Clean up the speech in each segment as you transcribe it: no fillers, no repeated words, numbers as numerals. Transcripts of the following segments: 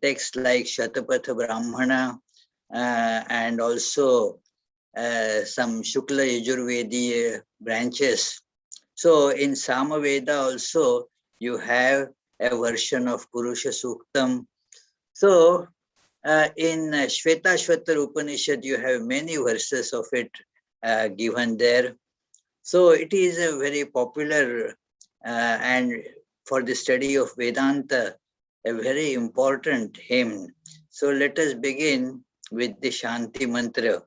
texts like Shatapatha Brahmana and also some Shukla Yajurvedi branches. So in Samaveda also you have a version of Purusha Suktam. So in Shvetashvatar Upanishad you have many verses of it given there. So it is a very popular and for the study of Vedanta, a very important hymn. So let us begin with the Shanti Mantra.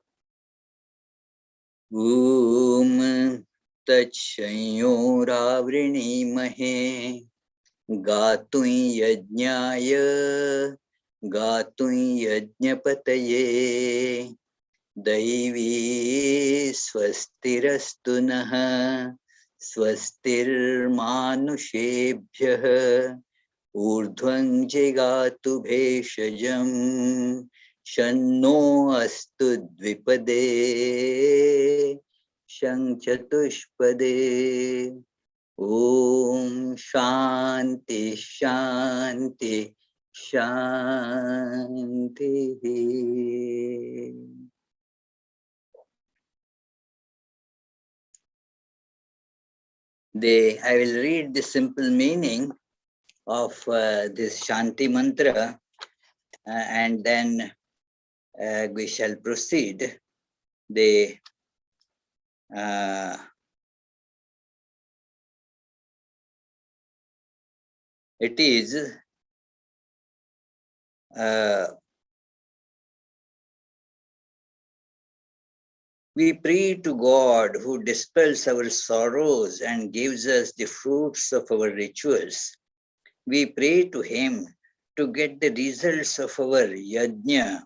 Om Tat Shanyoravriணிமஹே Gatun Yajñaya Gatun Yajñapataye Daivi Swastirastu Naha Swastirmanushebhyah Urdhvam Jigatu Bheshajam Shanno Astu Dvipade Shanchatushpade Om Shanti Shanti Shanti. I will read the simple meaning of this Shanti mantra and then we shall proceed. It is we pray to God who dispels our sorrows and gives us the fruits of our rituals. We pray to Him to get the results of our yajna,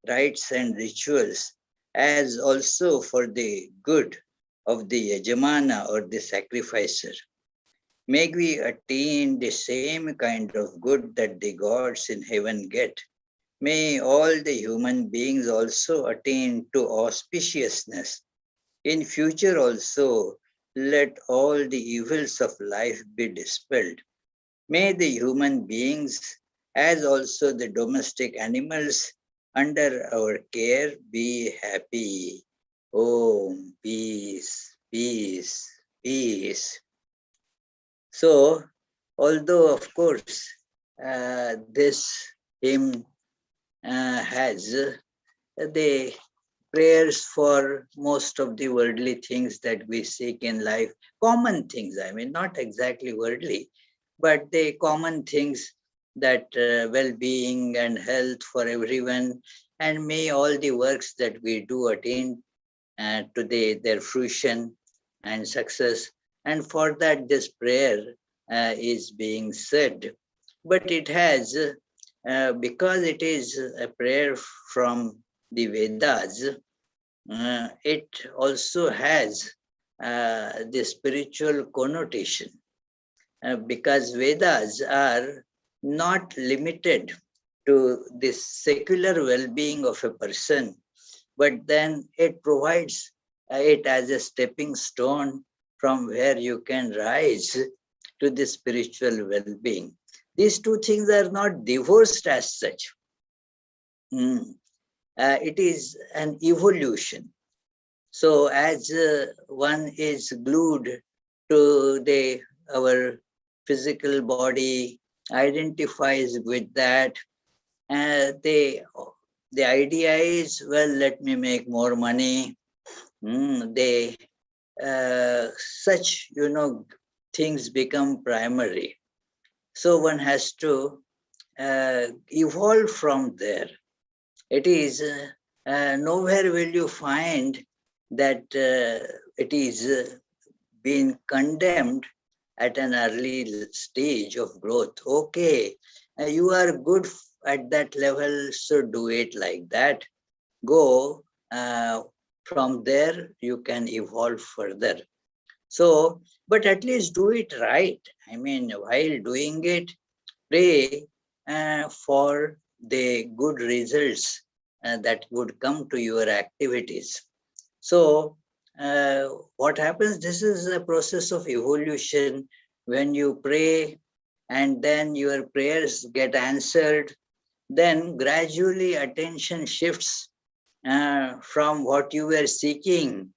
rites and rituals, as also for the good of the yajamana or the sacrificer. May we attain the same kind of good that the gods in heaven get. May all the human beings also attain to auspiciousness. In future also, let all the evils of life be dispelled. May the human beings, as also the domestic animals under our care, be happy. Om, peace, peace, peace. So, although of course, this hymn has the prayers for most of the worldly things that we seek in life, common things, I mean, not exactly worldly, but the common things that well-being and health for everyone, and may all the works that we do attain to their fruition and success. And for that, this prayer is being said. But it has, because it is a prayer from the Vedas, it also has the spiritual connotation. Because Vedas are not limited to the secular well-being of a person, but then it provides it as a stepping stone from where you can rise to the spiritual well-being. These two things are not divorced as such. It is an evolution. So as one is glued to our physical body, identifies with that, the idea is, well, let me make more money. Such, things become primary. So one has to evolve from there. It is nowhere will you find that it is being condemned at an early stage of growth. Okay, you are good at that level, so do it like that. Go from there, you can evolve further. So, but at least do it right. I mean, while doing it, pray for the good results that would come to your activities. So, what happens, this is a process of evolution. When you pray and then your prayers get answered, then gradually attention shifts from what you were seeking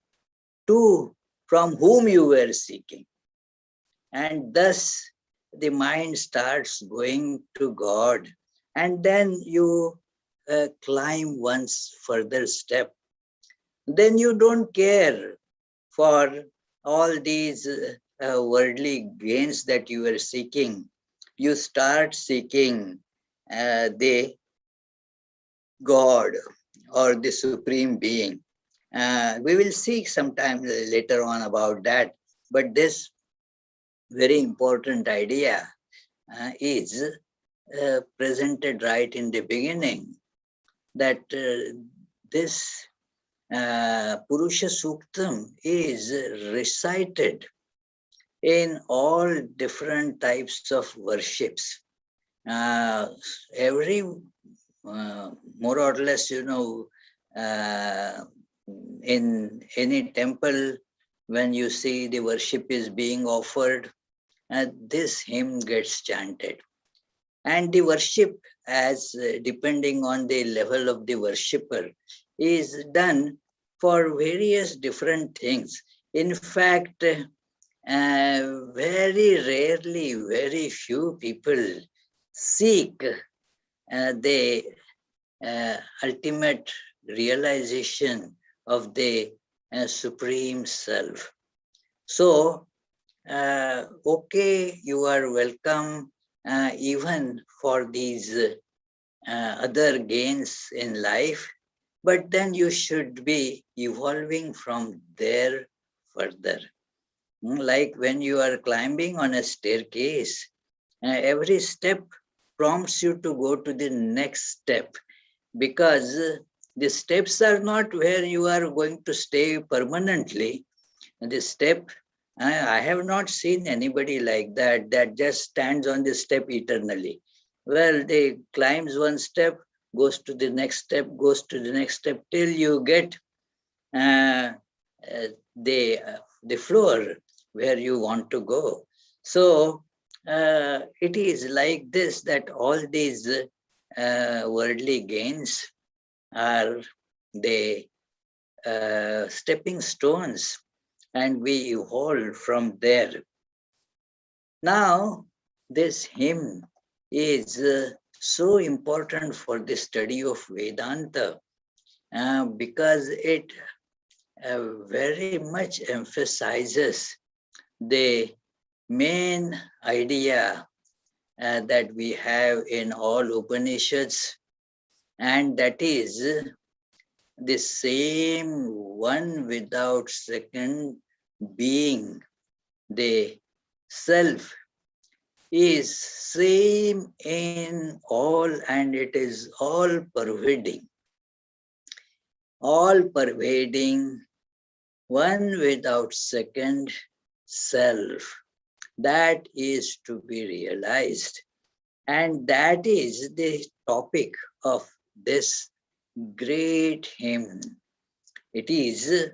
to from whom you were seeking. And thus the mind starts going to God. And then you climb one's further step. Then you don't care for all these worldly gains that you were seeking. You start seeking the God or the Supreme Being. We will see sometime later on about that. But this very important idea is presented right in the beginning, that this Purusha Suktam is recited in all different types of worships. Every more or less, in any temple, when you see the worship is being offered, this hymn gets chanted. And the worship, as depending on the level of the worshipper, is done for various different things. In fact, very rarely, very few people seek the ultimate realization of the Supreme Self. So, okay, you are welcome even for these other gains in life, but then you should be evolving from there further. Like when you are climbing on a staircase, every step prompts you to go to the next step, because the steps are not where you are going to stay permanently. The step, I have not seen anybody like that, that just stands on the step eternally. Well, they climbs one step, goes to the next step, goes to the next step, till you get uh, uh, the floor where you want to go. So it is like this, that all these worldly gains are the stepping stones, and we evolve from there. Now, this hymn is so important for the study of Vedanta because it very much emphasizes the main idea that we have in all Upanishads, and that is the same one without second being, the self, is same in all, and it is all pervading, one without second self. That is to be realized. And that is the topic of this great hymn. It is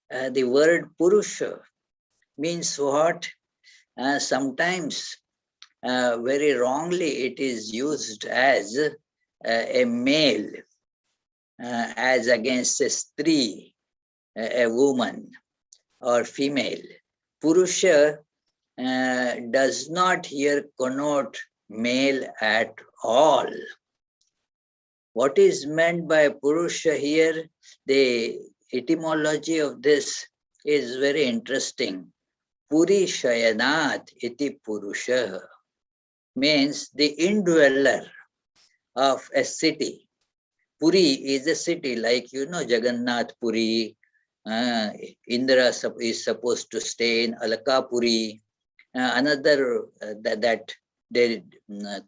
the word Purusha means what? Sometimes very wrongly it is used as a male, as against a stree, a woman or female. Purusha does not here connote male at all. What is meant by Purusha here? The etymology of this is very interesting. Puri Shayanat iti Purusha means the indweller of a city. Puri is a city, like Jagannath Puri. Indra is supposed to stay in Alakapuri. Another that the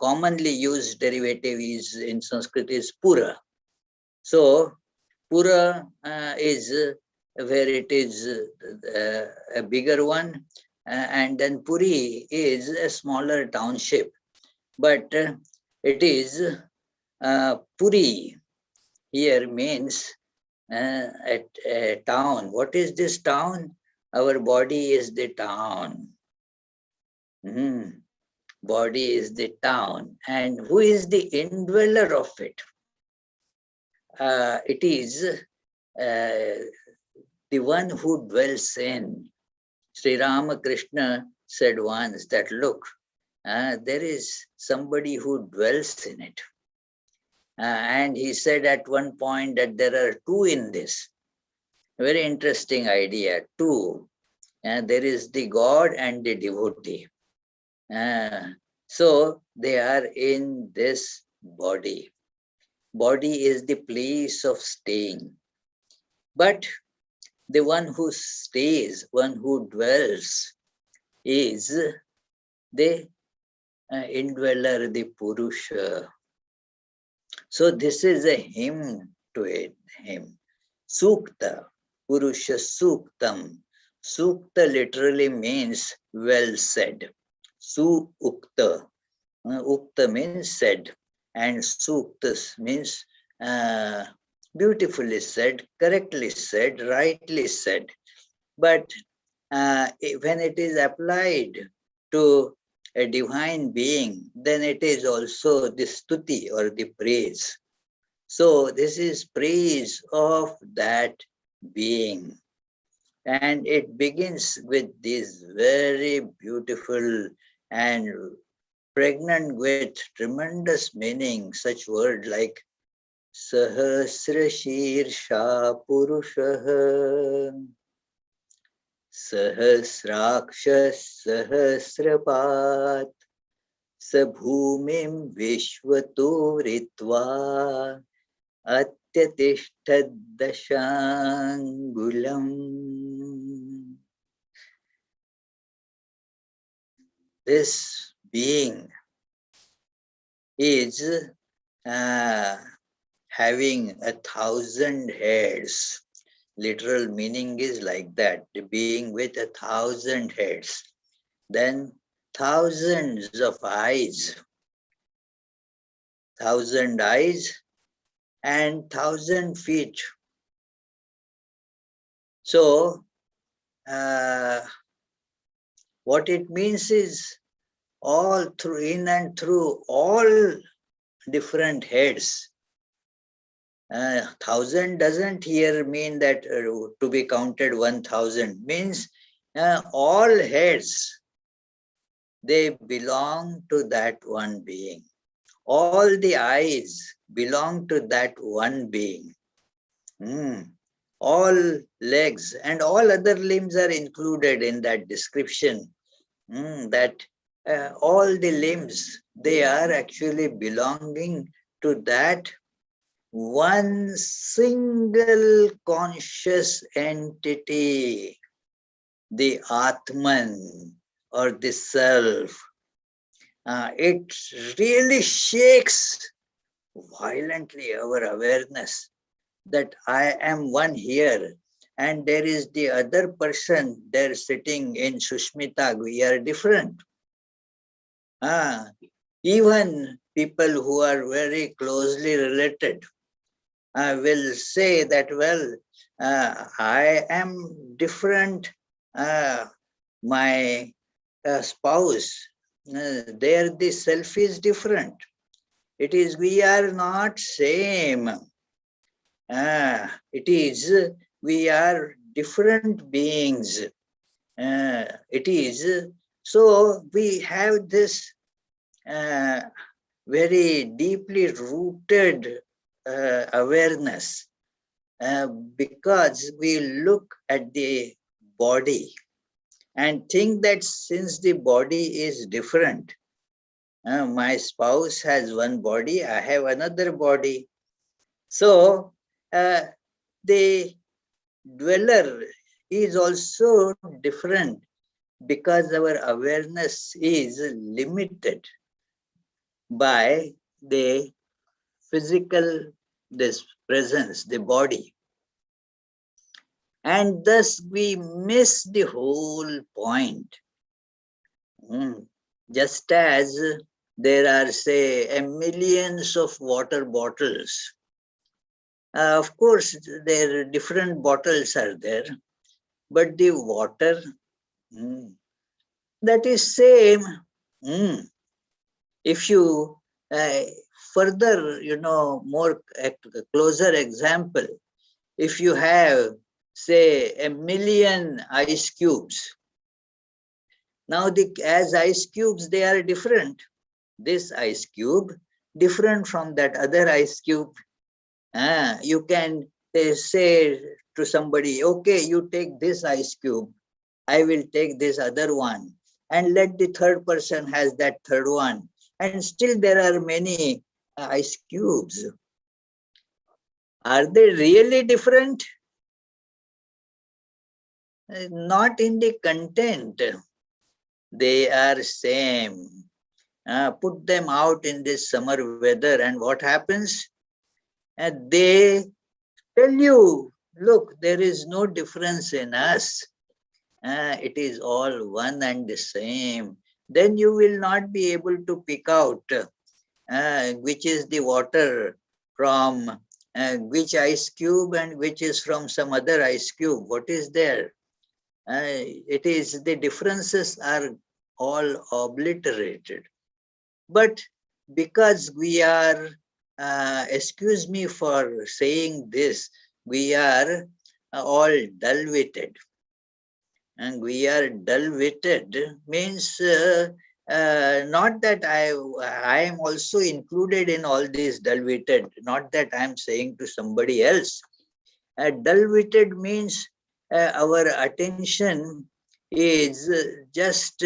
commonly used derivative is in Sanskrit is Pura. So Pura is where it is a bigger one, and then Puri is a smaller township. But it is Puri here means a town. What is this town? Our body is the town. Body is the town. And who is the indweller of it? It is the one who dwells in. Sri Ramakrishna said once that, look, there is somebody who dwells in it. And he said at one point that there are two in this. Very interesting idea, two. There is the God and the devotee. So they are in this body. Body is the place of staying. But the one who stays, one who dwells, is the indweller, the Purusha. So this is a hymn to it, hymn. Sukta, Purusha Suktam. Sukta literally means well said. Su-ukta. Ukta means said. And suktas means beautifully said, correctly said, rightly said. But when it is applied to a divine being, then it is also the stuti or the praise. So this is praise of that being. And it begins with these very beautiful and pregnant with tremendous meaning, such words like Sahasra Shirsha Purusha, Sahasrakshas Sahasrapat, Sabhumim Vishvato Ritva, Atyatishthad Dashangulam. This being is having 1,000 heads. Literal meaning is like that, the being with 1,000 heads. Then thousands of eyes, 1,000 eyes and 1,000 feet. So what it means is all through, in and through all different heads. 1,000 doesn't here mean that to be counted 1,000, means all heads, they belong to that one being. All the eyes belong to that one being. All legs and all other limbs are included in that description. That all the limbs, they are actually belonging to that one single conscious entity, the Atman or the Self. It really shakes violently our awareness that I am one here and there is the other person there sitting in Sushmita. We are different. Even people who are very closely related will say that, well, I am different. My spouse, there the self is different. It is, we are not same. It is, we are different beings. It is, so we have this very deeply rooted awareness because we look at the body and think that since the body is different, my spouse has one body, I have another body. So the dweller is also different because our awareness is limited by the physical, this presence, the body. And thus we miss the whole point. Just as there are, say, millions of water bottles. Of course, there are different bottles are there, but the water, that is same. If you further, more closer example, if you have, say, 1,000,000 ice cubes, now as ice cubes, they are different. This ice cube, different from that other ice cube. You can say to somebody, okay, you take this ice cube, I will take this other one, and let the third person has that third one. And still there are many ice cubes. Are they really different? Not in the content. They are same. Put them out in this summer weather, and what happens? They tell you, look, there is no difference in us. It is all one and the same. Then you will not be able to pick out which is the water from which ice cube and which is from some other ice cube. What is there? It is the differences are all obliterated. But because we are, excuse me for saying this, we are all dull-witted. And we are dull-witted means not that I am also included in all these dull-witted, not that I am saying to somebody else. Dull-witted means our attention is just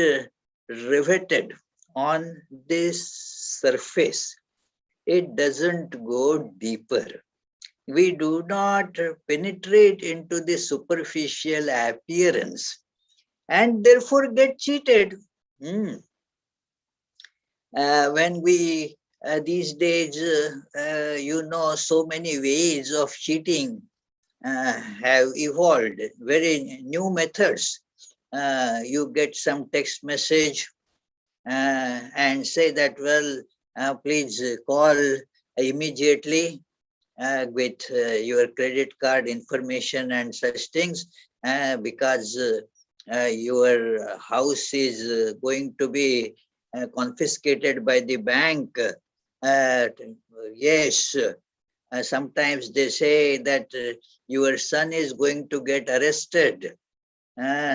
riveted on this surface. It doesn't go deeper. We do not penetrate into the superficial appearance and therefore get cheated. When we, these days, so many ways of cheating have evolved, very new methods. You get some text message and say that, well, please call immediately with your credit card information and such things, because your house is going to be confiscated by the bank. Yes, sometimes they say that your son is going to get arrested.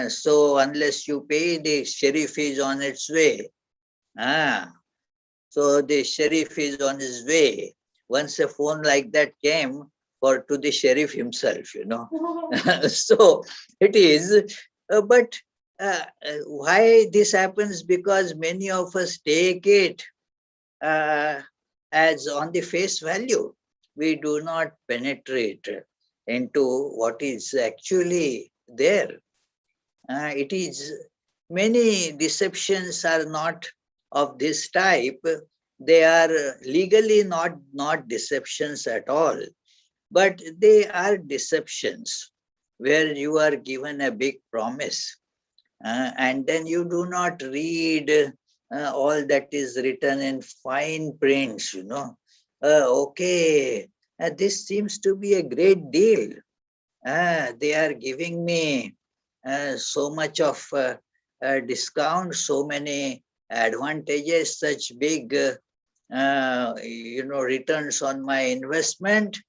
So unless you pay, the sheriff is on its way. So the sheriff is on his way. Once a phone like that came to the sheriff himself, So it is, but why this happens? Because many of us take it as on the face value. We do not penetrate into what is actually there. It is, many deceptions are not of this type. They are legally not deceptions at all, but they are deceptions where you are given a big promise, and then you do not read all that is written in fine prints. Okay, this seems to be a great deal. They are giving me so much of discount, so many advantages, such big returns on my investment.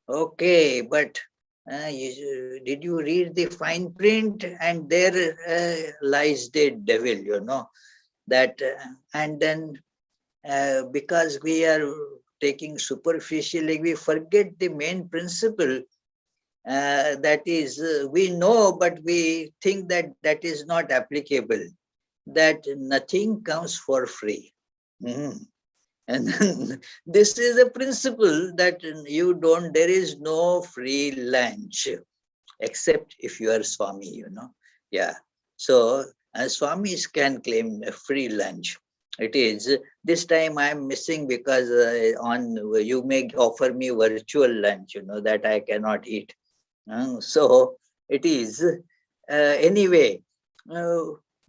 Okay, but did you read the fine print? And there lies the devil, that. And then because we are taking superficially, we forget the main principle. That is, we know, but we think that that is not applicable, that nothing comes for free. And then this is a principle that there is no free lunch, except if you are Swami, Yeah. So Swamis can claim a free lunch. It is, this time I am missing because you may offer me virtual lunch, that I cannot eat. So it is, anyway.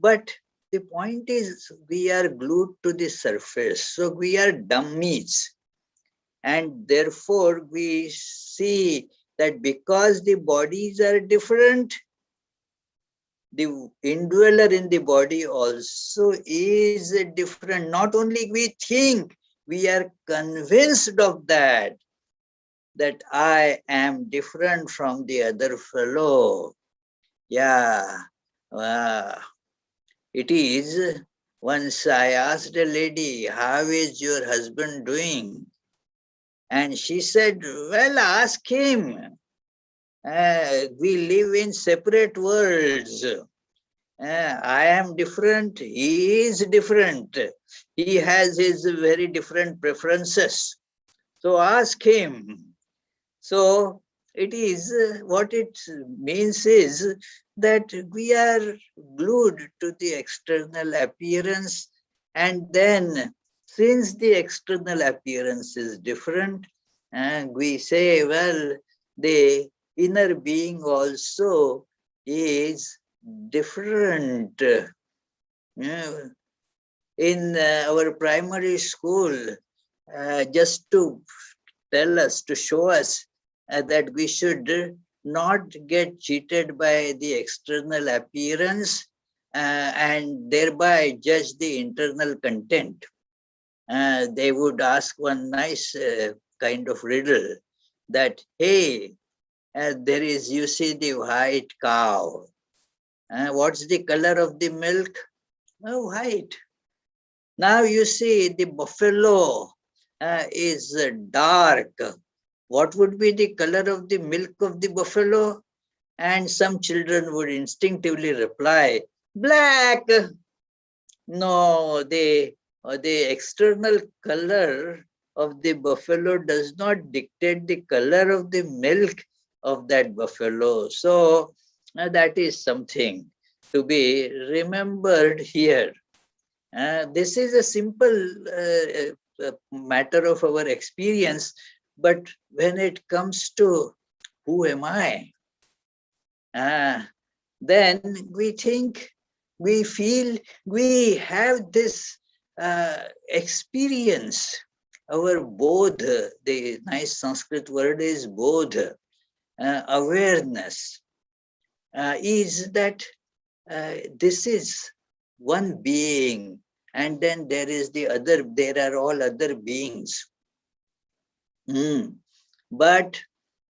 But the point is, we are glued to the surface. So we are dummies. And therefore, we see that because the bodies are different, the indweller in the body also is different. Not only we think, we are convinced of that I am different from the other fellow. Yeah, uh, it is. Once I asked a lady, how is your husband doing? And she said, well, ask him. We live in separate worlds. I am different, he is different. He has his very different preferences. So ask him. So it is what it means is that we are glued to the external appearance, and then since the external appearance is different, and we say, well, the inner being also is different. In our primary school, just to tell us, to show us that we should not get cheated by the external appearance and thereby judge the internal content. They would ask one nice kind of riddle that, hey, there is, you see the white cow. What's the color of the milk? Oh, white. Now you see the buffalo is dark. What would be the color of the milk of the buffalo? And some children would instinctively reply, black. No, the external color of the buffalo does not dictate the color of the milk of that buffalo. So that is something to be remembered here. This is a simple matter of our experience, but when it comes to who am I, uh, then we think, we feel, we have this experience. Our bodh, the nice Sanskrit word is bodh, awareness, is that this is one being, and then there is the other, there are all other beings. But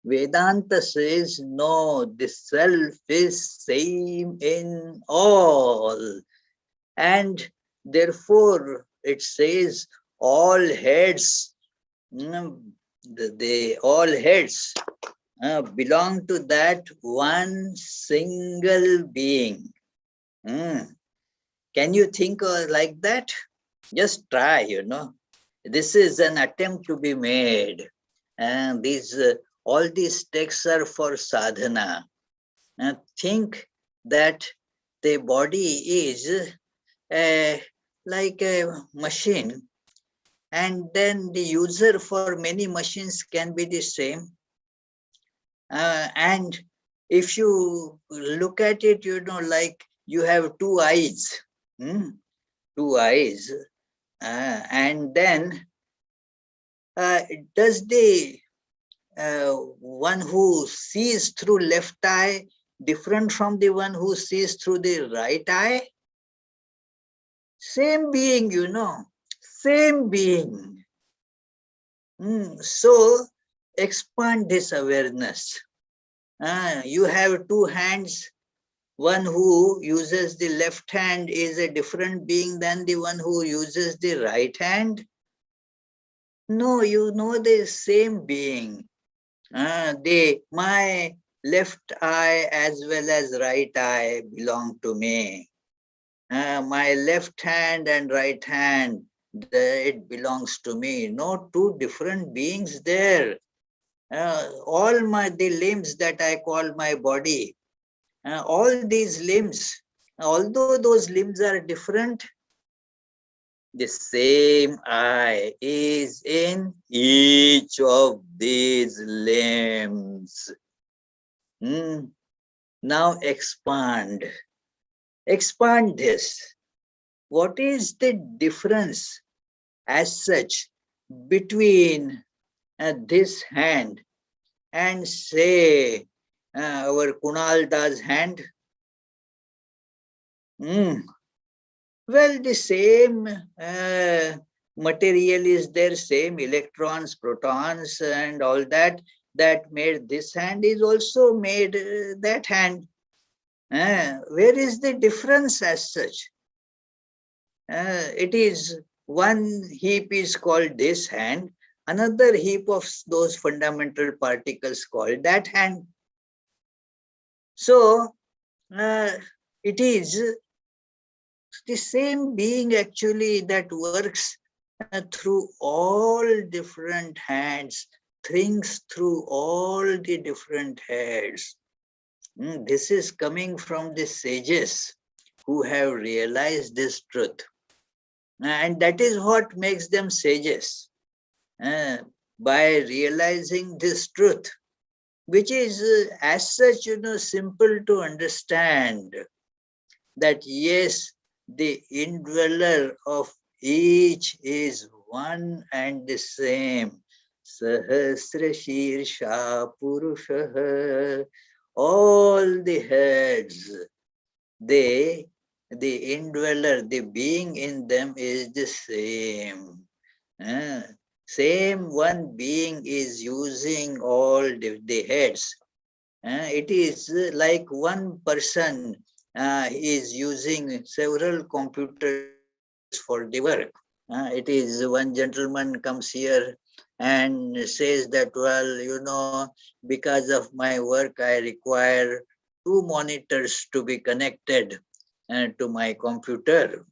Vedanta says no, the self is same in all, and therefore it says all heads, they all heads belong to that one single being. Can you think like that? Just try, This is an attempt to be made. And these all these texts are for sadhana. Think that the body is like a machine, and then the user for many machines can be the same. And if you look at it, like you have two eyes, two eyes, and then does the one who sees through left eye different from the one who sees through the right eye? Same being, same being. So expand this awareness. You have two hands. One who uses the left hand is a different being than the one who uses the right hand. No, you know the same being. My left eye as well as right eye belong to me. My left hand and right hand, it belongs to me. No two different beings there. All the limbs that I call my body, all these limbs, although those limbs are different, the same I is in each of these limbs. Now expand this. What is the difference as such between this hand and say our Kunal Das hand? Hmm. Well, the same material is there, same electrons, protons, and all that that made this hand is also made that hand. Where is the difference as such? It is one heap is called this hand, another heap of those fundamental particles called that hand. So uh, it is the same being actually that works through all different hands, thinks through all the different heads. This is coming from the sages who have realized this truth. And that is what makes them sages. Uh, by realizing this truth, which is as such, simple to understand, that yes, the indweller of each is one and the same. Sahasra Shirsha Purusha. All the heads, they, the indweller, the being in them is the same. Ah, same one being is using all the heads. It is like one person is using several computers for the work. It is one gentleman comes here and says that, well, because of my work, I require two monitors to be connected to my computer.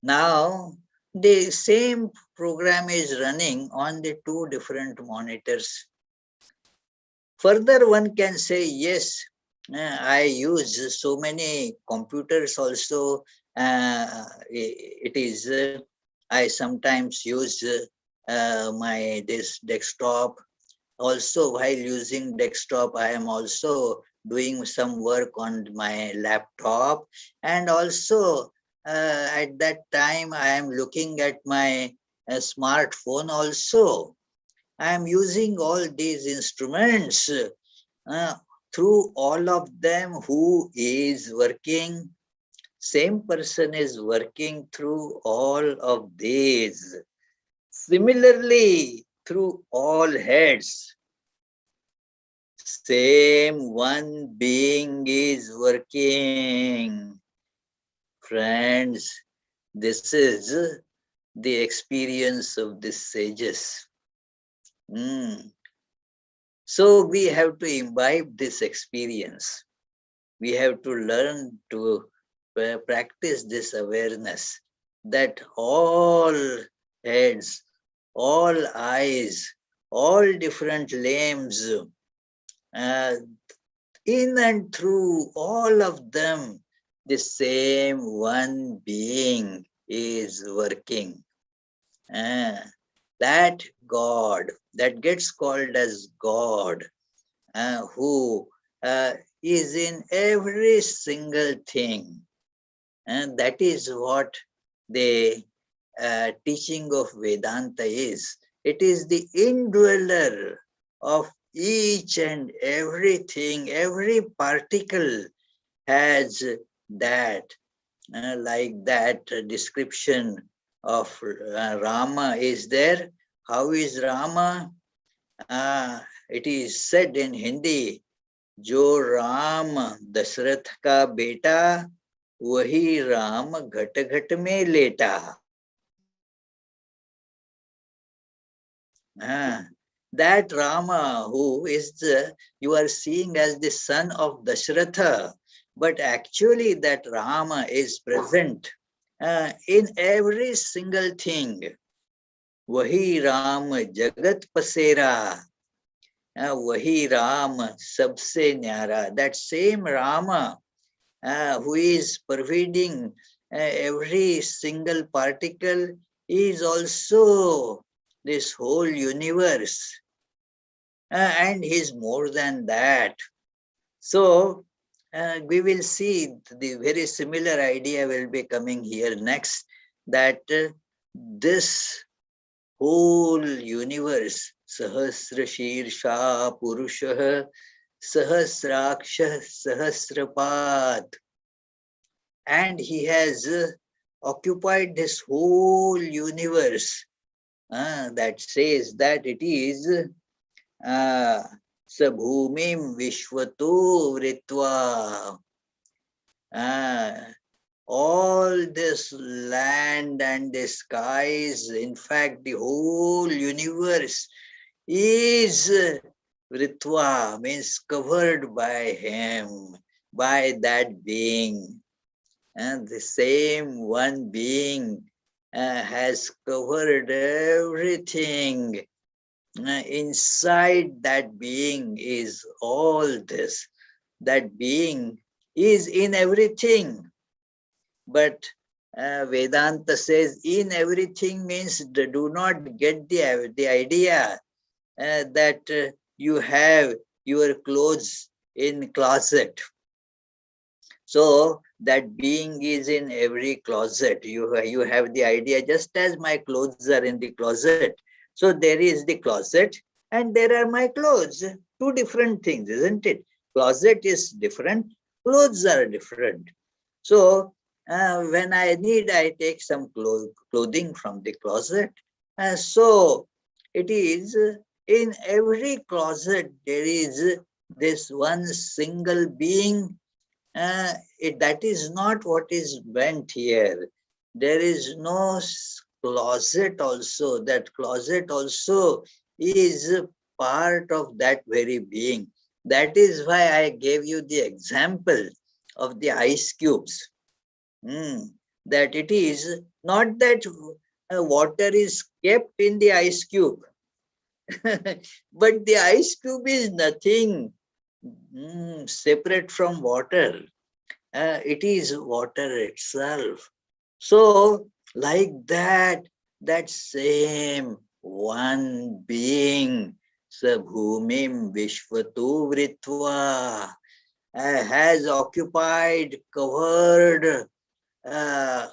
Now, the same program is running on the two different monitors. Further, one can say, yes, I use so many computers also. It is, I sometimes use my this desktop. Also, while using desktop, I am also doing some work on my laptop. And also, at that time, I am looking at my smartphone also. I am using all these instruments. Uh, Through all of them, who is working? Same person is working through all of these. Similarly, through all heads, same one being is working. Friends, this is the experience of the sages. Mm. So we have to imbibe this experience. We have to learn to practice this awareness that all heads, all eyes, all different limbs, uh, in and through all of them, the same one being is working. Uh, that God, that gets called as God, who is in every single thing. And that is what the teaching of Vedanta is. It is the indweller of each and everything, every particle has that, like that description of Rama is there. How is Rama? It is said in Hindi, जो राम दशरथ का बेटा वही राम घट घट में लेटा. That Rama who is you are seeing as the son of Dashratha, but actually that Rama is present in every single thing. वही राम जगत पसेरा. वही राम सबसे न्यारा. That same Rama who is pervading every single particle is also this whole universe. And he's more than that. So we will see the very similar idea will be coming here next, that this whole universe, Sahasra Shirsha Purusha Sahasraksha Sahasrapat. and he has occupied this whole universe. That says that it is Sabhumim Vishvato Vritva. All this land and the skies, in fact, the whole universe is Vritva, means covered by him, by that being. And the same one being has covered everything. Inside that being is all this. That being is in everything. But Vedanta says in everything means do not get the idea that you have your clothes in closet. So that being is in every closet. You have the idea, just as my clothes are in the closet. So there is the closet and there are my clothes. Two different things, isn't it? Closet is different, clothes are different. So when I need, I take some clothing from the closet. So it is in every closet there is this one single being. That is not what is meant here. There is no closet also. That closet also is part of that very being. That is why I gave you the example of the ice cubes. That it is not that water is kept in the ice cube, but the ice cube is nothing separate from water. It is water itself. So, like that, that same one being, Sabhumim Vishvatu Vritva, has occupied, covered, uh,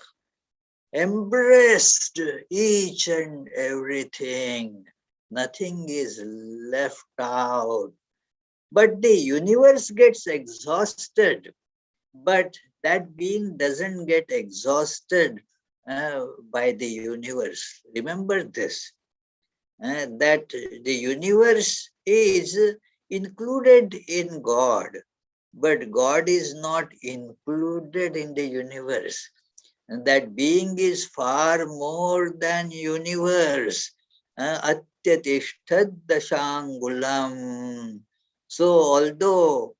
embraced each and everything. Nothing is left out. But the universe gets exhausted. But that being doesn't get exhausted by the universe. Remember this, that the universe is included in God, but God is not included in the universe. And that being is far more than universe. Atyatishtad dashangulam. So although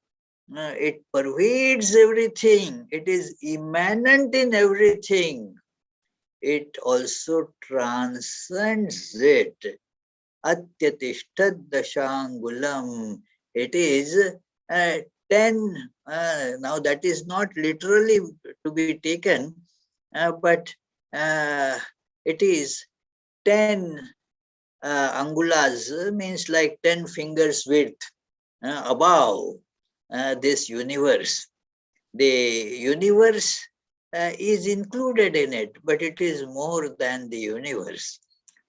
it pervades everything, it is immanent in everything, it also transcends it. Atyatishtad dashangulam. It is 10, now that is not literally to be taken, but it is 10 angulas, means like 10 fingers width above this universe. The universe is included in it, but it is more than the universe.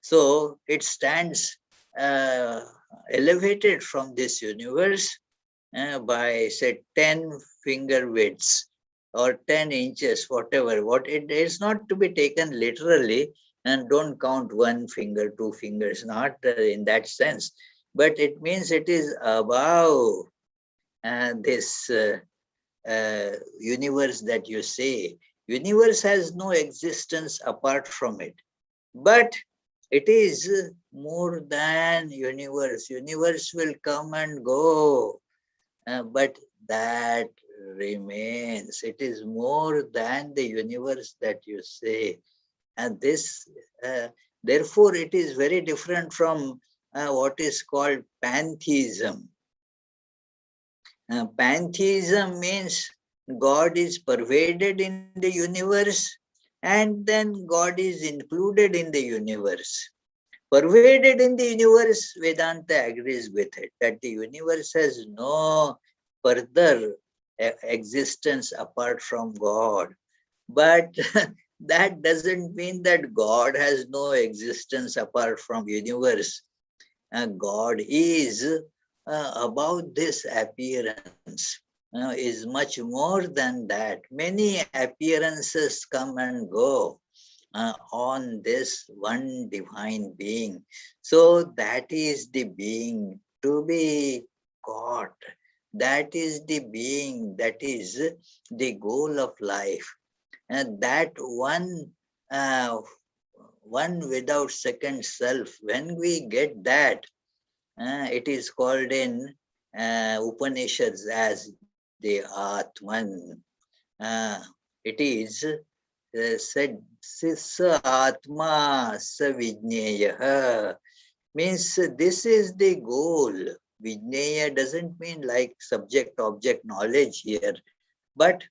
So it stands elevated from this universe by, say, 10 finger widths or 10 inches, whatever. What it is not to be taken literally, and don't count one finger, two fingers, not in that sense. But it means it is above this universe that you say. Universe has no existence apart from it. But it is more than universe. Universe will come and go. But that remains. It is more than the universe that you say. And this, therefore, it is very different from what is called pantheism. Pantheism means God is pervaded in the universe and then God is included in the universe. Pervaded in the universe, Vedanta agrees with it, that the universe has no further existence apart from God. But that doesn't mean that God has no existence apart from universe. God is about this appearance. is much more than that. Many appearances come and go on this one divine being. So that is the being to be caught. That is the being, that is the goal of life. And that uh, one without second self, when we get that, it is called in Upanishads as the Atman. Uh, it is said, Sa Atma Sa Vijneya. Means this is the goal. Vijneya doesn't mean like subject object knowledge here, but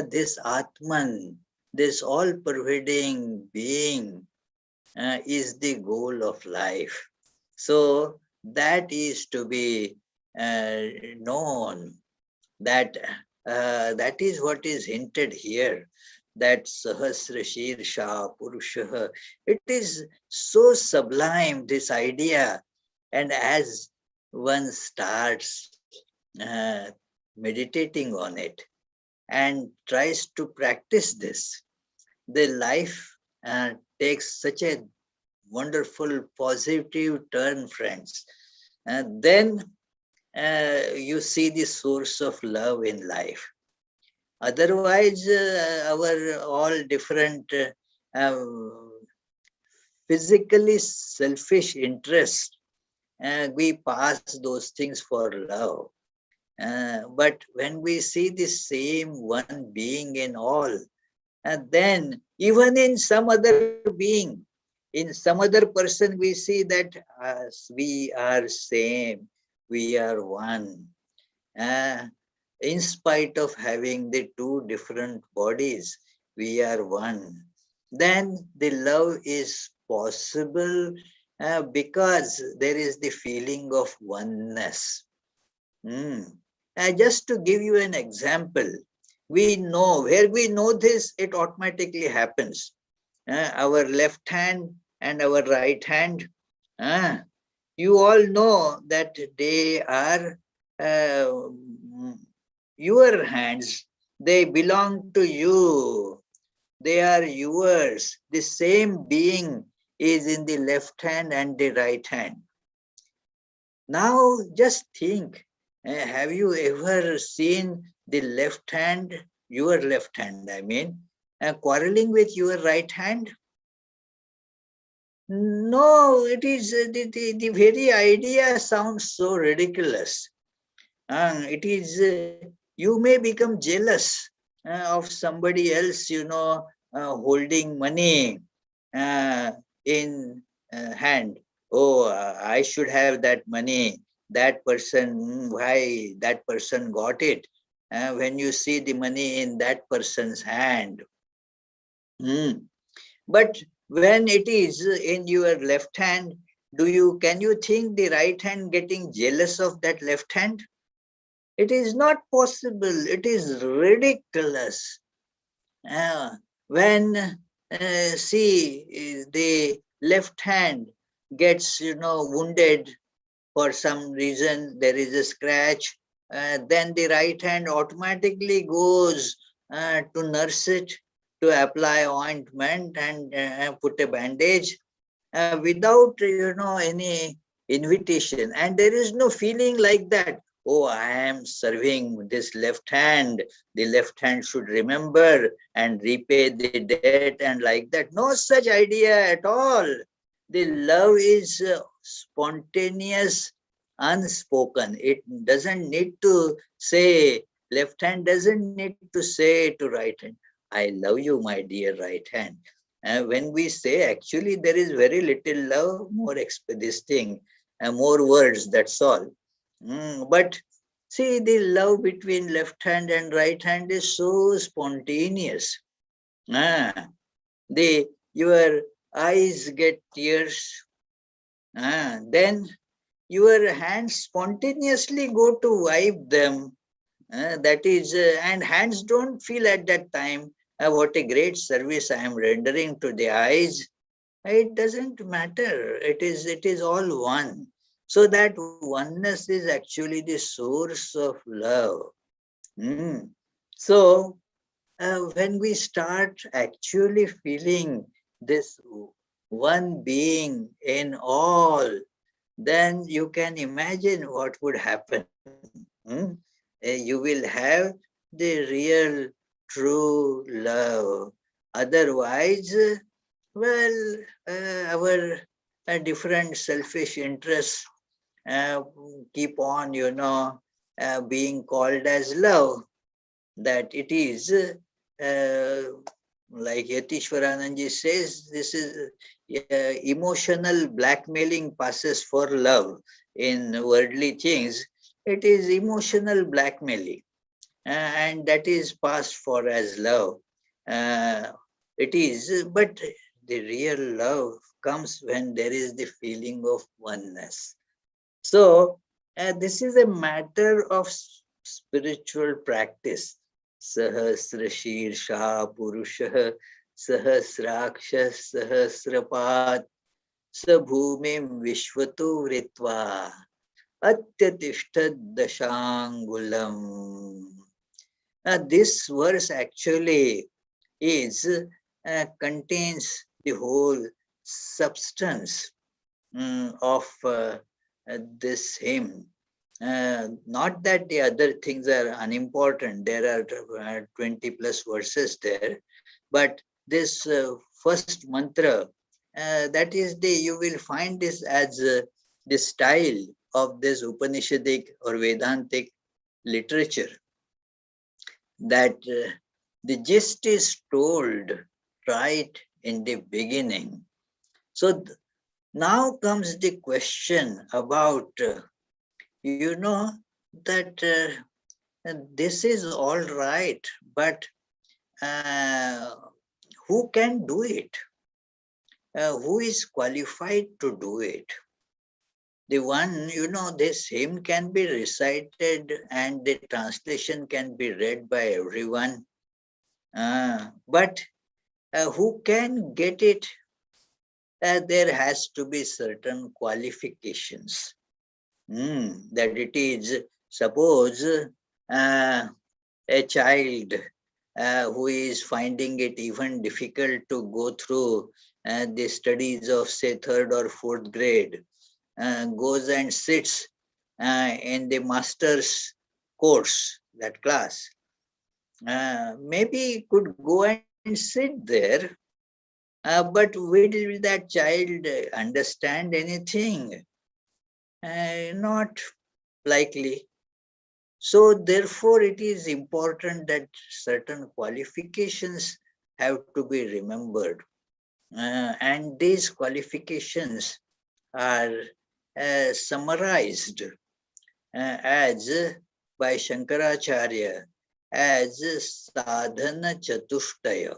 this Atman, this all pervading being, is the goal of life. So that is to be known, that that is what is hinted here, that Sahasra Shirsha Purusha. It is so sublime, this idea. And as one starts meditating on it and tries to practice this, the life takes such a wonderful positive turn, friends. Then you see the source of love in life. Otherwise, our all different physically selfish interests, we pass those things for love. But when we see the same one being in all, and then even in some other being, in some other person, we see that we are same, we are one. Uh, in spite of having the two different bodies, we are one. Then the love is possible because there is the feeling of oneness. Hmm. Just to give you an example, we know, where we know this, it automatically happens. Our left hand and our right hand, uh, you all know that they are uh, your hands, they belong to you, they are yours. The same being is in the left hand and the right hand. Now just think, have you ever seen the left hand, your left hand, I mean, quarreling with your right hand? No, it is the very idea sounds so ridiculous. It is, you may become jealous of somebody else, holding money in hand. Oh, I should have that money. That person, why that person got it? When you see the money in that person's hand. Mm. But when it is in your left hand, can you think the right hand getting jealous of that left hand? It is not possible. It is ridiculous. When see the left hand gets wounded for some reason, there is a scratch, then the right hand automatically goes to nurse it, to apply ointment and put a bandage without any invitation, and there is no feeling like that, oh, I am serving this left hand, the left hand should remember and repay the debt, and like that. No such idea at all. The love is spontaneous, unspoken. It doesn't need to say, left hand doesn't need to say to right hand, I love you, my dear right hand. When we say, actually there is very little love, more this thing, more words, that's all. But see, the love between left hand and right hand is so spontaneous. Ah, your eyes get tears, then your hands spontaneously go to wipe them. That is, and hands don't feel at that time, what a great service I am rendering to the eyes. It doesn't matter. It is all one. So that oneness is actually the source of love. Mm. So, when we start actually feeling this one being in all, then you can imagine what would happen. Hmm? You will have the real, true love. Otherwise, well, our different selfish interests uh, keep on, being called as love. That it is, like Yatishwarananji says, this is emotional blackmailing passes for love in worldly things. It is emotional blackmailing, and that is passed for as love. Uh, it is, but the real love comes when there is the feeling of oneness. So, this is a matter of spiritual practice. Sahasra Shirsha Purusha Sahasraksha Sahasrapat Sabhumim Vishvatu Ritva Atyatishtat Dashangulam. This verse actually is contains the whole substance of this hymn. Not that the other things are unimportant, there are 20 plus verses there, but this first mantra, that is the, you will find this as the style of this Upanishadic or Vedantic literature, that the gist is told right in the beginning. So now comes the question about, that this is all right, but uh, who can do it? Who is qualified to do it? The one, this hymn can be recited and the translation can be read by everyone. But who can get it? There has to be certain qualifications. That it is, suppose a child who is finding it even difficult to go through the studies of, say, third or fourth grade, goes and sits in the master's course, that class. Maybe could go and sit there, but will that child understand anything? Not likely. So, therefore, it is important that certain qualifications have to be remembered. And these qualifications are summarized as by Shankaracharya as sadhana chatushtaya,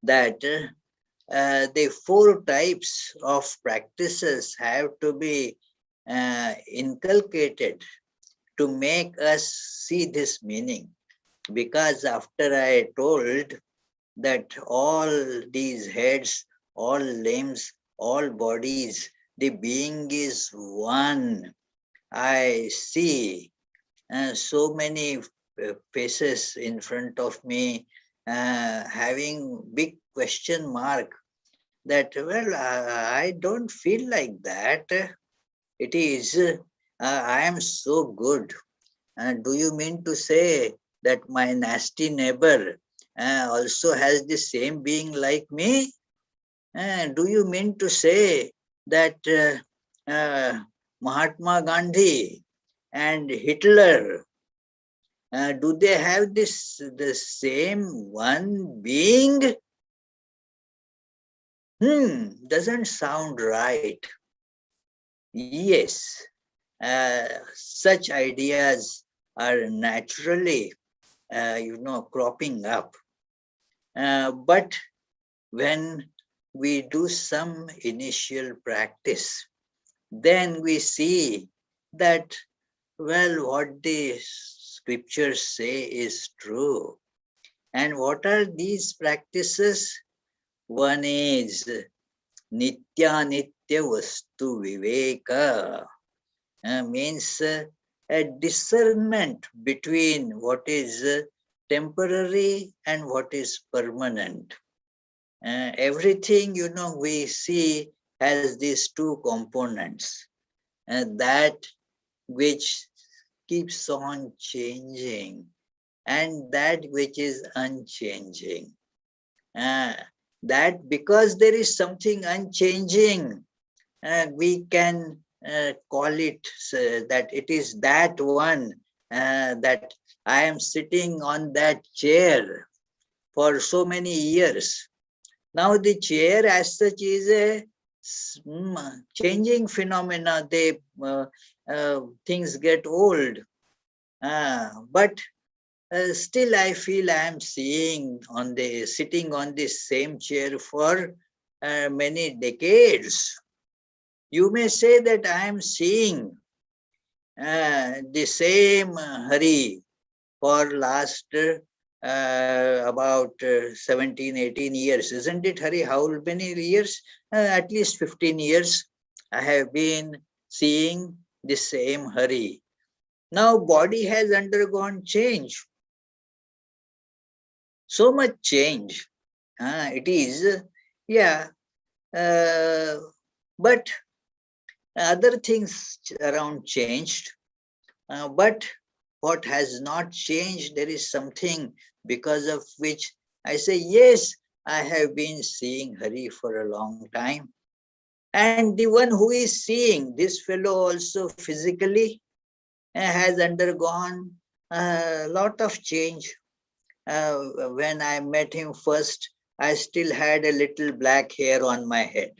that the four types of practices have to be inculcated to make us see this meaning. Because after I told that all these heads, all limbs, all bodies, the being is one, I see so many faces in front of me having big question mark, that, well, I don't feel like that. It is, I am so good. Do you mean to say that my nasty neighbor also has the same being like me? Do you mean to say that Mahatma Gandhi and Hitler, do they have the same one being? Doesn't sound right. Yes, such ideas are naturally, cropping up. But when we do some initial practice, then we see that, well, what the scriptures say is true. And what are these practices? One is Nitya Nitya Vastu Viveka, means a discernment between what is temporary and what is permanent. Everything, we see has these two components. That which keeps on changing and that which is unchanging. Uh, that because there is something unchanging, we can call it that it is that one that I am sitting on that chair for so many years. Now the chair as such is a changing phenomena. Things get old, but still I feel I am sitting on this same chair for many decades. You may say that I am seeing the same Hari for last about 17, 18 years. Isn't it, Hari? How many years? At least 15 years I have been seeing the same Hari. Now body has undergone change. So much change. It is, yeah. But other things around changed. But what has not changed, there is something because of which I say, yes, I have been seeing Hari for a long time. And the one who is seeing this fellow also physically has undergone a lot of change. When I met him first, I still had a little black hair on my head.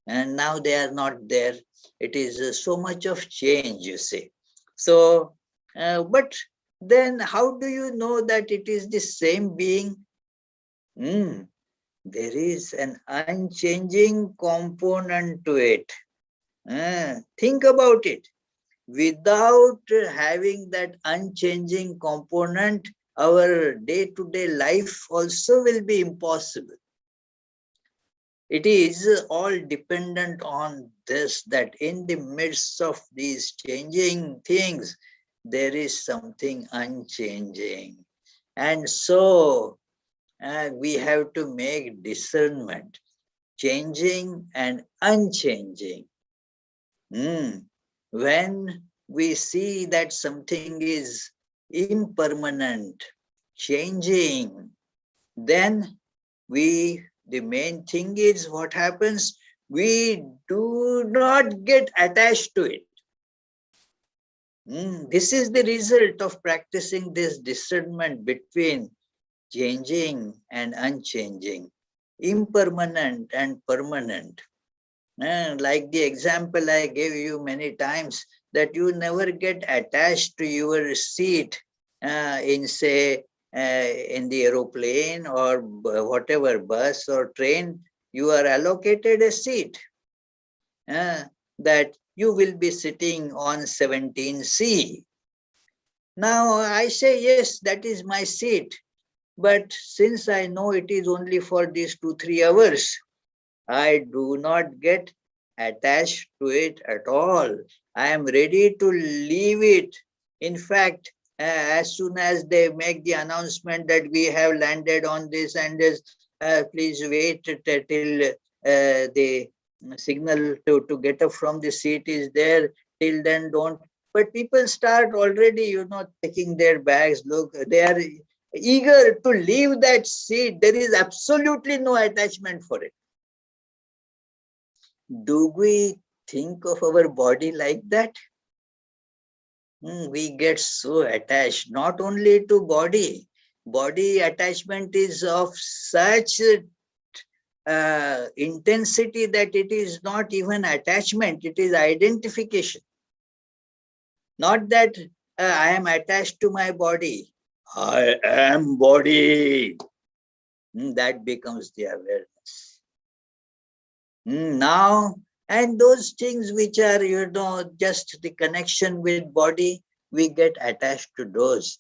And now they are not there. It is so much of change, you see. So, but then how do you know that it is the same being? There is an unchanging component to it. Think about it. Without having that unchanging component, our day-to-day life also will be impossible. It is all dependent on this, that in the midst of these changing things, there is something unchanging. And so we have to make discernment, changing and unchanging. When we see that something is impermanent, changing, then the main thing is what happens? We do not get attached to it. This is the result of practicing this discernment between changing and unchanging, impermanent and permanent. Like the example I gave you many times, that you never get attached to your seat in, say, in the aeroplane or whatever bus or train. You are allocated a seat that you will be sitting on 17C. Now I say, yes, that is my seat. But since I know it is only for these 2-3 hours, I do not get attached to it at all. I am ready to leave it. In fact, as soon as they make the announcement that we have landed on this and this, please wait till the signal to get up from the seat is there. Till then, don't. But people start already, taking their bags. Look, they are eager to leave that seat. There is absolutely no attachment for it. Do we think of our body like that? We get so attached, not only to body. Body attachment is of such intensity that it is not even attachment, it is identification. Not that I am attached to my body. I am body. That becomes the awareness. Now, and those things which are, just the connection with body, we get attached to those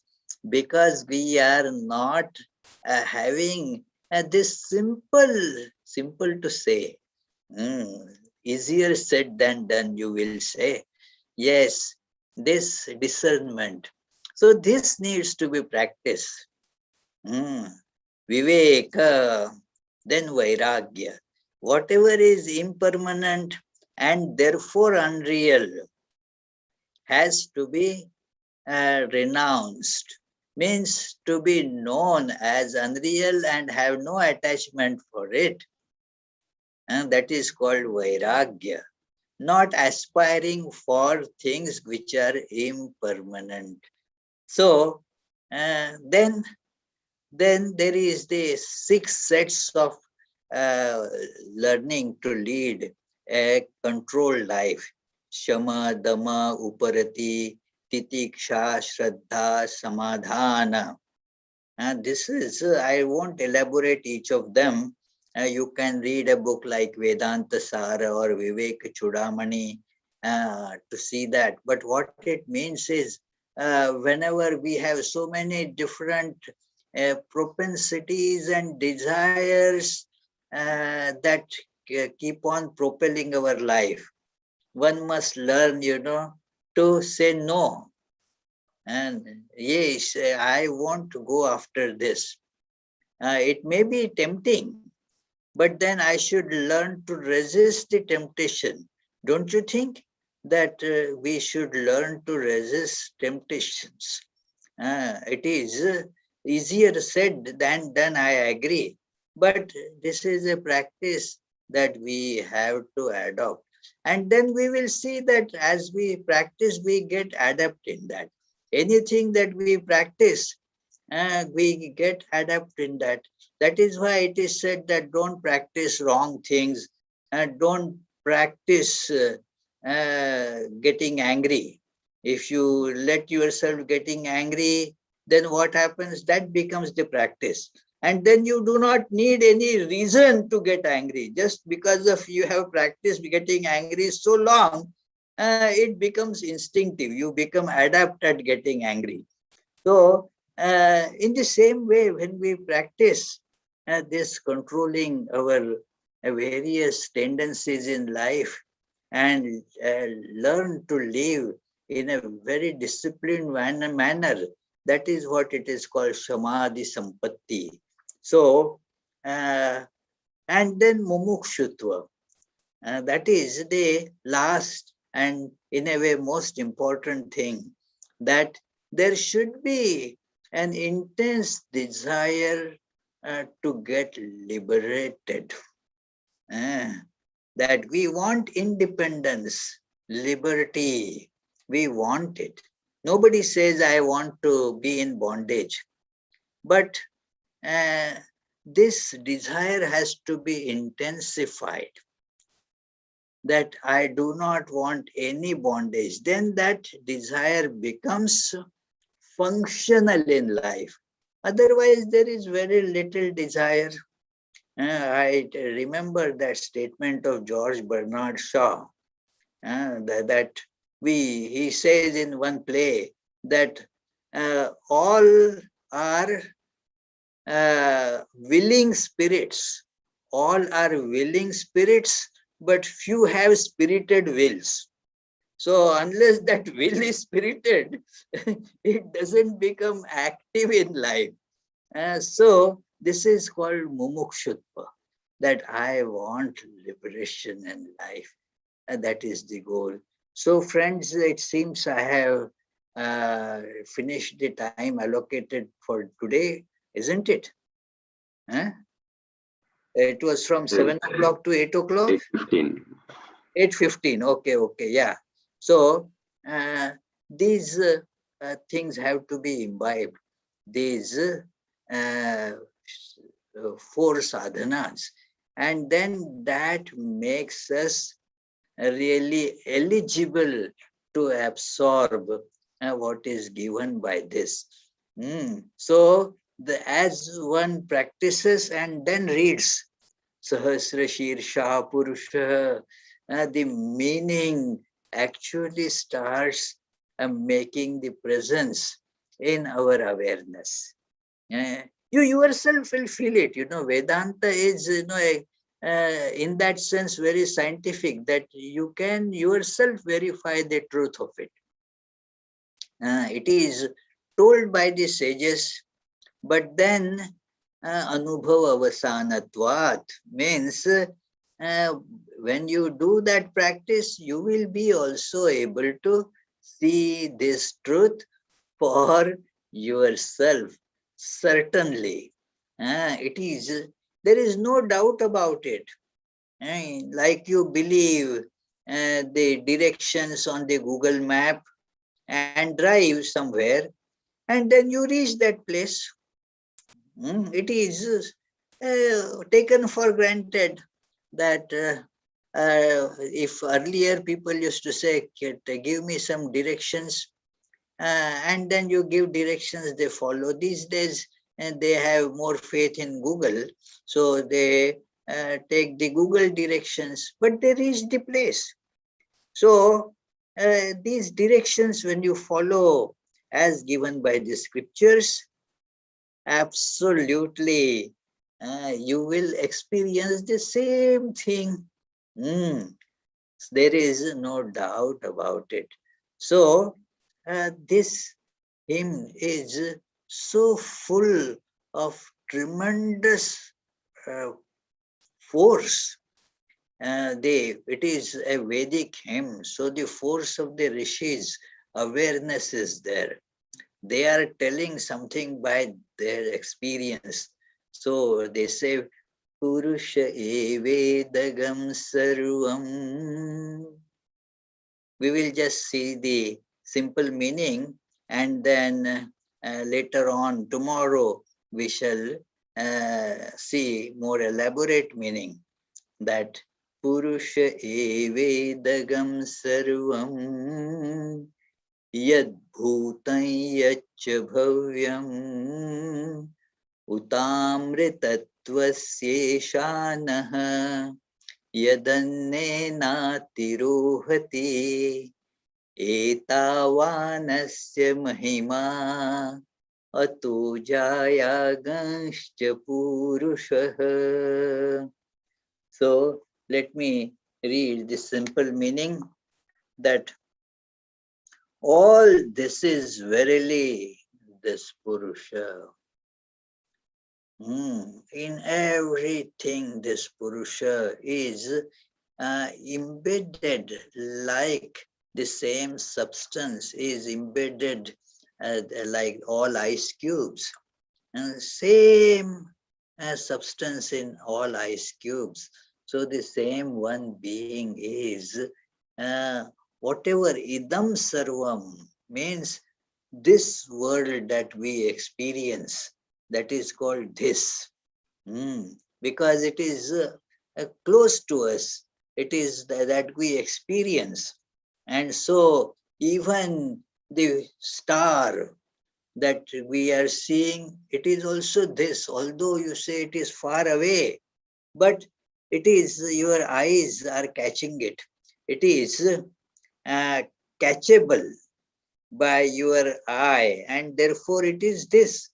because we are not having this simple to say, easier said than done, you will say. Yes, this discernment. So this needs to be practiced. Hmm. Viveka, then Vairagya. Whatever is impermanent and therefore unreal has to be renounced, means to be known as unreal and have no attachment for it. And that is called Vairagya, not aspiring for things which are impermanent. So then there is the 6 sets of uh, learning to lead a controlled life. Shama, Dama, Uparati, Titiksha, Shraddha, Samadhana. And this is, I won't elaborate each of them. You can read a book like Vedanta Sara or Vivek Chudamani to see that. But what it means is, whenever we have so many different propensities and desires that keep on propelling our life, one must learn, to say no. And yes, I want to go after this. It may be tempting, but then I should learn to resist the temptation. Don't you think that we should learn to resist temptations? It is easier said than done, I agree. But this is a practice that we have to adopt. And then we will see that as we practice, we get adept in that. Anything that we practice, we get adept in that. That is why it is said that don't practice wrong things and don't practice getting angry. If you let yourself getting angry, then what happens? That becomes the practice. And then you do not need any reason to get angry. Just because of you have practiced getting angry so long, it becomes instinctive. You become adept at getting angry. So, in the same way, when we practice this controlling our various tendencies in life and learn to live in a very disciplined manner, that is what it is called Samadhi Sampatti. So, uh, and then Mumukshutva. That is the last and in a way most important thing, that there should be an intense desire to get liberated. Uh, that we want independence, liberty, we want it. Nobody says, I want to be in bondage. But uh, this desire has to be intensified, that I do not want any bondage, then that desire becomes functional in life. Otherwise, there is very little desire. I remember that statement of George Bernard Shaw, that he says in one play that all are willing spirits, all are willing spirits, but few have spirited wills. So unless that will is spirited, it doesn't become active in life. So this is called mumukshutva, that I want liberation in life. And that is the goal. So friends, it seems I have finished the time allocated for today, isn't it? Huh? It was from 7 o'clock to 8 o'clock? 8:15. 8:15. Okay, okay, yeah. So these things have to be imbibed. These four sadhanas. And then that makes us really eligible to absorb what is given by this. So as one practices and then reads Sahasra Shirsha Purusha, the meaning actually starts making the presence in our awareness. You yourself will feel it. Vedanta is, in that sense, very scientific, that you can yourself verify the truth of it. It is told by the sages, but then anubhav avasanatvat means when you do that practice, you will be also able to see this truth for yourself. Certainly. It is, there is no doubt about it. Like you believe the directions on the Google map and drive somewhere, and then you reach that place. It is taken for granted that if earlier people used to say, Give me some directions," and then you give directions, they follow. These days, and they have more faith in Google, so they take the Google directions, but they reach the place. So these directions, when you follow as given by the scriptures, absolutely, you will experience the same thing. Mm, there is no doubt about it. So, this hymn is so full of tremendous uh, force. It is a Vedic hymn, so the force of the rishis, awareness is there. They are telling something by their experience. So they say, Purusha evedagam sarvam. We will just see the simple meaning, and then later on, tomorrow, we shall see more elaborate meaning, that Purusha evedagam sarvam yad bhutan yach bhavyam utamritatvasyeşanah यदन्नेनातिरोहति एतावानस्य महिमा अतो जायागंश्च पुरुषः. So let me read the simple meaning, that all this is verily this Purusha. In everything, this Purusha is embedded, like the same substance is embedded like all ice cubes. And same substance in all ice cubes. So the same one being is whatever idam sarvam means, this world that we experience, that is called this. Because it is close to us. It is that we experience. And so even the star that we are seeing, it is also this, although you say it is far away, but it is, your eyes are catching it. It is catchable by your eye, and therefore it is this.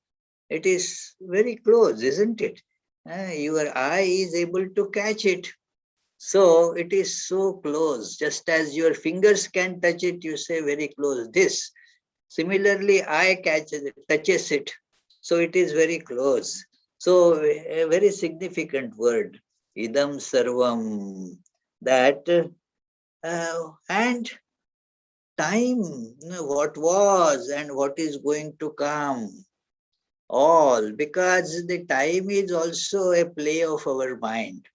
It is very close, isn't it? Your eye is able to catch it. So it is so close, just as your fingers can touch it, you say very close. This. Similarly, eye catches it, touches it. So it is very close. So a very significant word, idam sarvam, that and time, what was and what is going to come, all, because the time is also a play of our mind.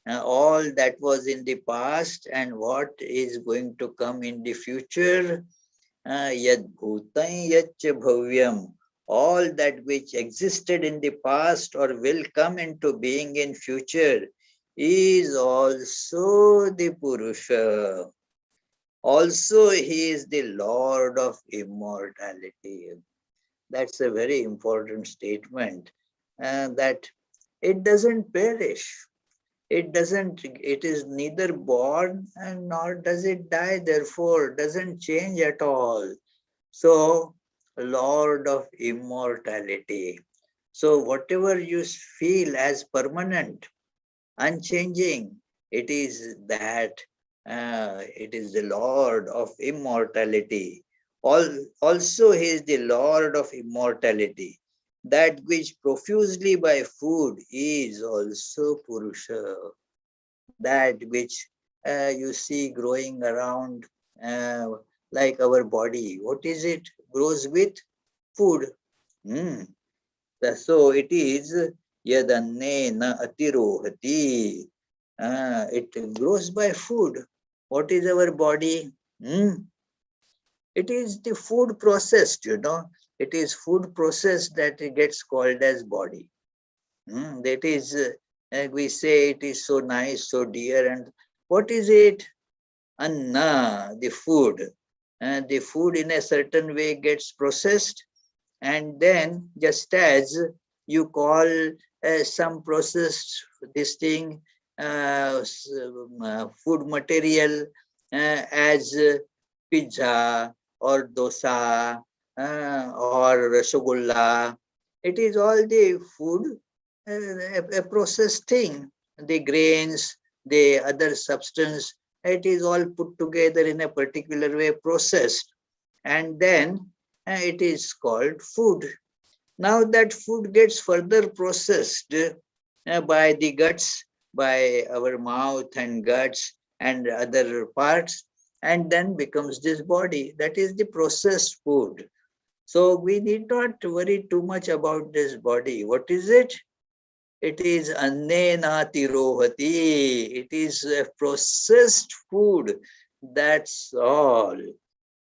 All that was in the past and what is going to come in the future, yad bhutan yach bhavyam, all that which existed in the past or will come into being in future, is also the Purusha. Also, he is the Lord of immortality. That's a very important statement, that it doesn't perish. It doesn't, it is neither born and nor does it die, therefore doesn't change at all. So, Lord of immortality. So whatever you feel as permanent, unchanging, it is that, it is the Lord of immortality, Also, he is the Lord of immortality. That which profusely by food is also Purusha. That which you see growing around uh, like our body. What is it? Grows with food. Hmm. So it is yadanne na atirohati. It grows by food. What is our body? Hmm. It is the food processed, It is food processed that it gets called as body. That is, we say it is so nice, so dear. And what is it? Anna, the food. The food in a certain way gets processed, and then just as you call some processed this thing food material as pizza or dosa or rasgulla, it is all the food, a processed thing. The grains, the other substance, it is all put together in a particular way, processed, and then it is called food. Now that food gets further processed by the guts, by our mouth and guts and other parts, and then becomes this body. That is the processed food. So we need not worry too much about this body. What is it? It is annena tirohati. It is a processed food. That's all.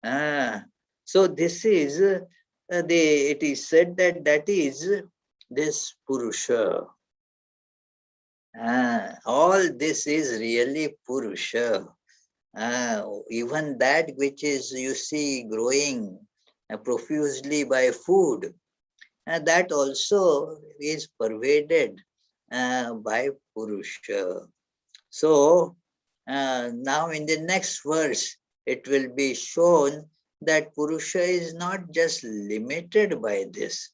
Ah, so this is it is said that that is this Purusha. All this is really Purusha. Even that which is you see growing profusely by food, that also is pervaded by Purusha. So now in the next verse, it will be shown that Purusha is not just limited by this.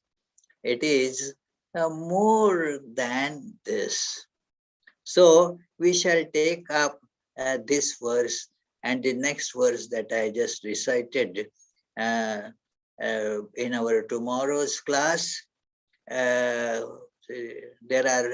It is more than this. So we shall take up this verse and the next verse that I just recited uh, in our tomorrow's class. Uh, there are